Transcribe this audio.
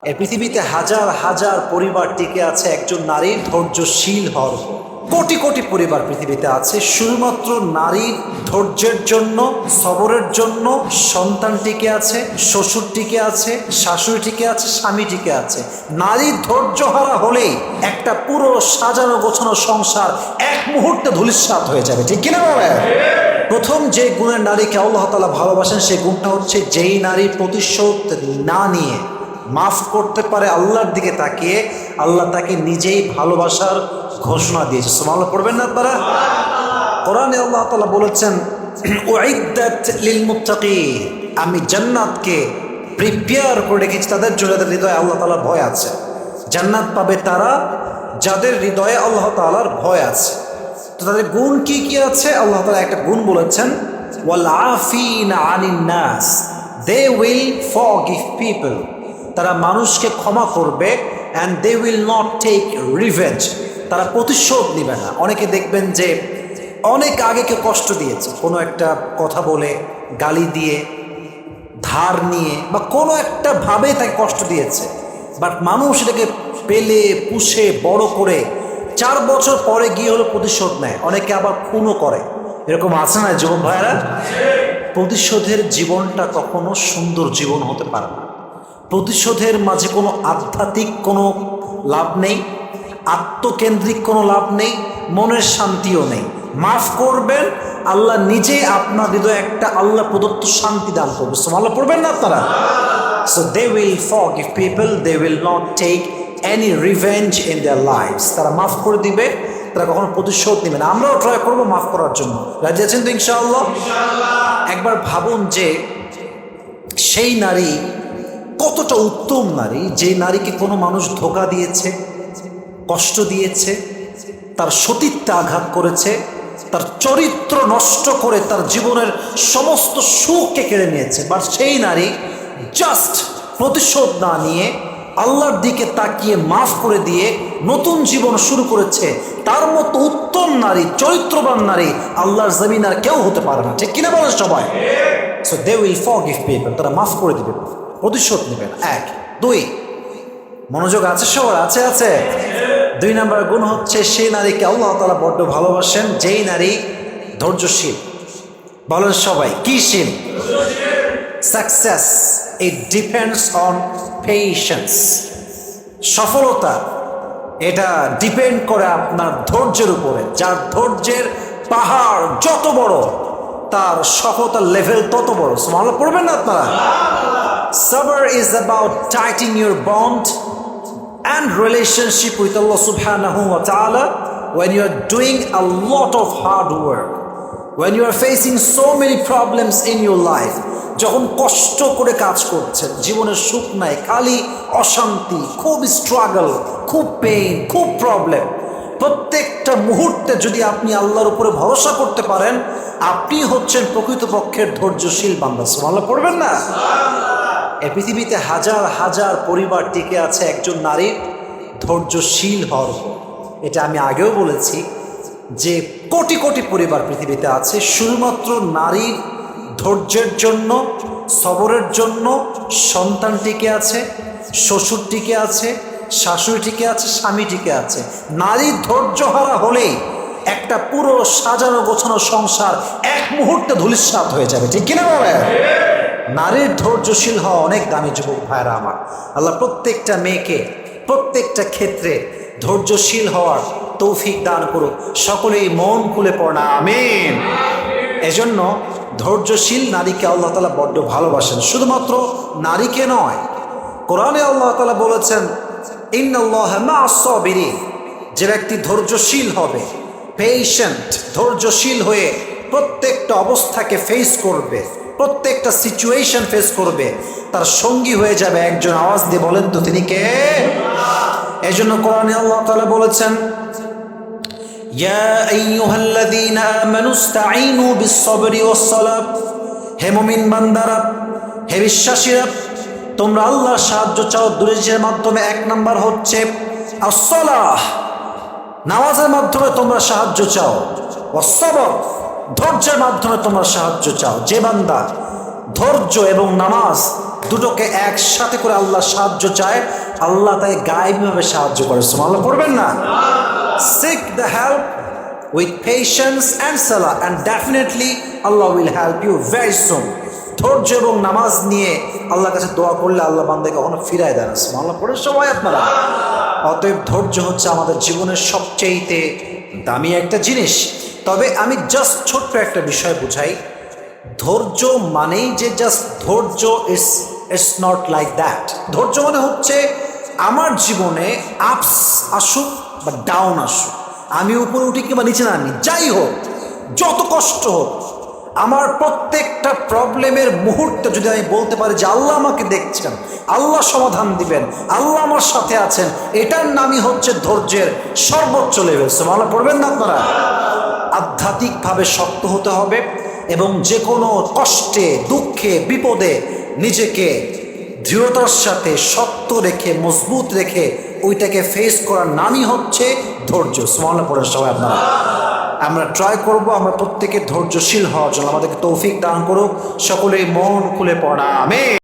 এই পৃথিবীতে হাজার হাজার পরিবার টিকে আছে একজন নারীর ধৈর্যশীল হওয়ার উপর। কোটি কোটি পরিবার পৃথিবীতে আছে শুধুমাত্র নারীর ধৈর্যের জন্য, সবরের জন্য। সন্তান টিকে আছে, শ্বশুর টিকে আছে, শাশুড়ি টিকে আছে, স্বামী টিকে আছে। নারীর ধৈর্যহারা হলেই একটা পুরো সাজানো গোছানো সংসার এক মুহূর্তে ধূলিসাৎ হয়ে যাবে, ঠিক কিনা বলে? প্রথম যে গুণের নারীকে আল্লাহ তাআলা ভালোবাসেন সেই গুণটা হচ্ছে যেই নারী প্রতিশোধ না নিয়ে মাফ করতে পারে আল্লাহর দিকে তাকিয়ে, আল্লাহ তাকে নিজেই ভালোবাসার ঘোষণা দিয়েছে। সুবহানাল্লাহ পড়বেন না আপনারা? কোরআনে আল্লাহ তাআলা বলেছেন উইদ্দাত লিল মুত্তাকিন, আমি জান্নাতকে প্রিপেয়ার করে রেখেছি তাদের জন্য যাদের হৃদয়ে আল্লাহ তাআলার ভয় আছে। জান্নাত পাবে তারা যাদের হৃদয়ে আল্লাহ তাআলার ভয় আছে। তো তাদের গুণ কি কি আছে? আল্লাহ তাআলা একটা গুণ বলেছেন ওয়াল আফিনা আনিন নাস, দে উইল ফরগিভ পিপল, তারা মানুষকে ক্ষমা করবে। And they will not take revenge, তারা প্রতিশোধ নেবে না। অনেকে দেখবেন যে অনেক আগে কেউ কষ্ট দিয়েছে, কোনো একটা কথা বলে, গালি দিয়ে, ধার নিয়ে বা কোনো একটা ভাবে তাকে কষ্ট দিয়েছে, বাট মানুষ এটাকে পেলে পুষে বড় করে 4 বছর পরে গিয়ে হলো প্রতিশোধ নেয়। অনেকে আবার খুনও করে। এরকম আছে না যুবক ভাইরা? প্রতিশোধের জীবনটা কখনো সুন্দর জীবন হতে পারে না। প্রতিশোধের মাঝে কোনো আধ্যাত্মিক কোনো লাভ নেই, আত্মকেন্দ্রিক কোনো লাভ নেই, মনের শান্তিও নেই। মাফ করবেন, আল্লাহ নিজেই আপনার হৃদয়ে একটা আল্লাহ প্রদত্ত শান্তি দান করবে। সুবহানাল্লাহ পড়বেন না আপনারা? So they will forgive people, they will not take any revenge in their lives, তারা মাফ করে দিবে, তারা কখনো প্রতিশোধ নেবে না। আমরাও ট্রাই করবো মাফ করার জন্য। রাজি আছেন তো ইনশাআল্লাহ? একবার ভাবুন যে সেই নারী কতটা উত্তম নারী, যে নারীকে কোনো মানুষ ধোঁকা দিয়েছে, কষ্ট দিয়েছে, তার সতীত্বে আঘাত করেছে, তার চরিত্র নষ্ট করে তার জীবনের সমস্ত সুখকে কেড়ে নিয়েছে। বাট সেই নারী জাস্ট প্রতিশোধ না নিয়ে আল্লাহর দিকে তাকিয়ে মাফ করে দিয়ে নতুন জীবন শুরু করেছে। তার মতো উত্তম নারী, চরিত্রবান নারী আল্লাহর জমিন আর কেউ হতে পারে না, ঠিক কিনা বলেন সবাই? So they will forgive people, তারা মাফ করে দিবে, প্রতিশোধ নেবে না। 1 2 মনোযোগ আছে সবার? আছে আছে। 2 নম্বর গুণ হচ্ছে সেই নারীকে আল্লাহ তাআলা বড্ড ভালোবাসেন যেই নারী ধৈর্যশীল। বলেন সবাই, কি শীল? Success it depends on patience. সফলতা এটা ডিপেন্ড করে আপনার ধৈর্যের উপরে। যার ধৈর্যের পাহাড় যত বড়, তার সফলতার লেভেল তত বড়। সুবহানাল্লাহ পড়বেন না আপনারা? Sabr is about tightening your bond and relationship with Allah subhanahu wa ta'ala when you are doing a lot of hard work, when you are facing so many problems in your life. যখন কষ্ট করে কাজ করছেন, জীবনের সুখ নাই, খালি অশান্তি, খুব স্ট্রাগল, খুব পেইন, খুব প্রবলেম। প্রত্যেকটা মুহূর্তে যদি আপনি আল্লাহর উপরে ভরসা করতে পারেন, আপনি হচ্ছেন প্রকৃতপক্ষের ধৈর্যশীল বান্দা। সুবহানাল্লাহ পড়বেন না? এই পৃথিবীতে হাজার হাজার পরিবার টিকে আছে একজন নারীর ধৈর্যশীল হওয়ার উপর। এটা আমি আগেও বলেছি যে কোটি কোটি পরিবার পৃথিবীতে আছে শুধুমাত্র নারীর ধৈর্যের জন্য, সবরের জন্য। সন্তান টিকে আছে, শ্বশুর টিকে আছে, শাশুড়ি টিকে আছে, স্বামী টিকে আছে। নারীর ধৈর্যহারা হলেই একটা পুরো সাজানো গোছানো সংসার এক মুহূর্তে ধূলিসাৎ হয়ে যাবে, ঠিক কিনা বলে? নারীর ধৈর্যশীল হওয়া অনেক দামি যুবক ভাইরা আমার। আল্লাহ প্রত্যেকটা মেয়েকে প্রত্যেকটা ক্ষেত্রে ধৈর্যশীল হওয়ার তৌফিক দান করুক। সকলেই মন খুলে পড়া আমিন। এজন্য ধৈর্যশীল নারীকে আল্লাহ তাআলা বড্ড ভালোবাসেন। শুধুমাত্র নারীকে নয়, কোরআনে আল্লাহ তাআলা বলেছেন ইন্নাল্লাহা মা'আস সাবিরিন, যে ব্যক্তি ধৈর্যশীল হবে, পেশেন্ট, ধৈর্যশীল হয়ে প্রত্যেকটা অবস্থাকে ফেস করবে, প্রত্যেকটা সিচুয়েশন ফেস করবে, তার সঙ্গী হয়ে যাবে একজন। আওয়াজ দিয়ে বলেন তো তিনি কে? এই জন্য কোরআনে আল্লাহ তাআলা বলেছেন ইয়া আইয়ুহাল্লাযীনা আমানু ইসতাঈনু বিস-সাবরি ওয়াস-সালাহ, হে মুমিন বান্দারা, হে বিশ্বাসীরা, তোমরা আল্লাহর সাহায্য চাও দুইয়ের মাধ্যমে। 1 নাম্বার হচ্ছে আস-সালাহ, নামাজের মাধ্যমে তোমরা সাহায্য চাও। ওয়াস-সাবর, ধৈর্যের মাধ্যমে তোমরা সাহায্য চাও। যে বান্দা ধৈর্য এবং নামাজ দুটোকে একসাথে করে আল্লাহ সাহায্য চায়, আল্লাহ তাই গায়েবীভাবে সাহায্য করে। সুবহানাল্লাহ পড়বেন না? Seek the help with patience and salah and definitely Allah will help you very soon. ধৈর্য এবং নামাজ নিয়ে আল্লাহর কাছে দোয়া করলে আল্লাহ বান্দাকে কখনো ফিরায় দেন। সুবহানাল্লাহ পড়ে সবাই আপনারা। অতএব ধৈর্য হচ্ছে আমাদের জীবনের সবচেয়ে দামি একটা জিনিস। তবে আমি জাস্ট ছোট্ট একটা বিষয় বুঝাই, ধৈর্য মানেই যে জাস্ট ধৈর্য ইটস নট লাইক দ্যাট। ধৈর্য মানে হচ্ছে আমার জীবনে আপস আসুক বা ডাউন আসুক, আমি উপরে উঠি কিংবা নিচে নামি, যাই হোক, যত কষ্ট হোক, আমার প্রত্যেকটা প্রবলেমের মুহূর্তে যদি আমি বলতে পারি যে আল্লাহ আমাকে দেখছেন, আল্লাহ সমাধান দিবেন, আল্লাহ আমার সাথে আছেন, এটার নামই হচ্ছে ধৈর্যের সর্বোচ্চ লেভেল। সুবহানাল্লাহ পড়বেন না আপনারা? আধ্যাত্মিকভাবে শক্ত হতে হবে এবং যে কোনো কষ্টে, দুঃখে, বিপদে নিজেকে দৃঢ়তার সাথে শক্ত রেখে, মজবুত রেখে ওইটাকে ফেস করার নামই হচ্ছে ধৈর্য। সুবহানাল্লাহ পড়েন সবাই আপনারা। আমরা ট্রাই করব আমরা প্রত্যেকে ধৈর্যশীল হওয়ার জন্য। আমাদেরকে তৌফিক দান করুক, সকলেই মন খুলে পড়া আমিন।